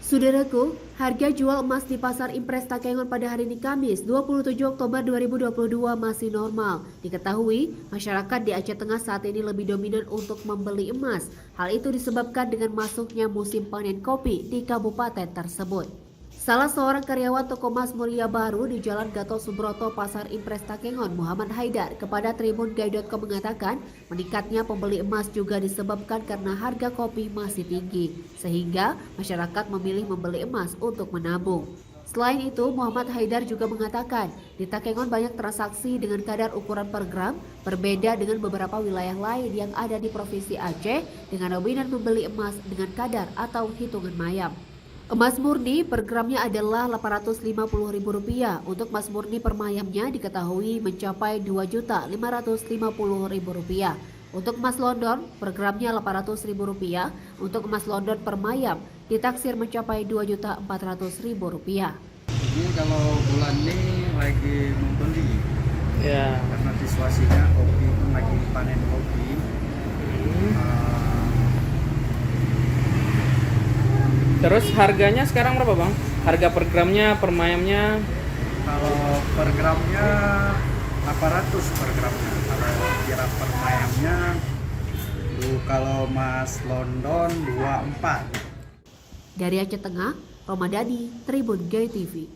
Saudaraku, harga jual emas di Pasar Impres Takengon pada hari ini Kamis 27 Oktober 2022 masih normal. Diketahui, masyarakat di Aceh Tengah saat ini lebih dominan untuk membeli emas. Hal itu disebabkan dengan masuknya musim panen kopi di kabupaten tersebut. Salah seorang karyawan toko emas Mulia Baru di Jalan Gatot Subroto Pasar Impres Takengon, Muhammad Haidar, kepada tribungai.com mengatakan meningkatnya pembeli emas juga disebabkan karena harga kopi masih tinggi, sehingga masyarakat memilih membeli emas untuk menabung. Selain itu, Muhammad Haidar juga mengatakan di Takengon banyak transaksi dengan kadar ukuran per gram, berbeda dengan beberapa wilayah lain yang ada di Provinsi Aceh dengan dominan membeli emas dengan kadar atau hitungan mayam. Emas murni per gramnya adalah Rp850.000. Untuk emas murni per mayamnya diketahui mencapai Rp2.550.000. Untuk emas London per gramnya Rp800.000. Untuk emas London per mayam ditaksir mencapai Rp2.400.000. Ini kalau bulan ini lagi membeli, Ya. karena situasinya kopi itu lagi panen kopi. Terus harganya sekarang berapa, Bang? Harga per gramnya, per mayamnya? Kalau per gramnya 800 per gramnya. Kalau kira per mayamnya, kalau emas London 24. Dari Aceh Tengah, Romadani, Tribun Gay TV.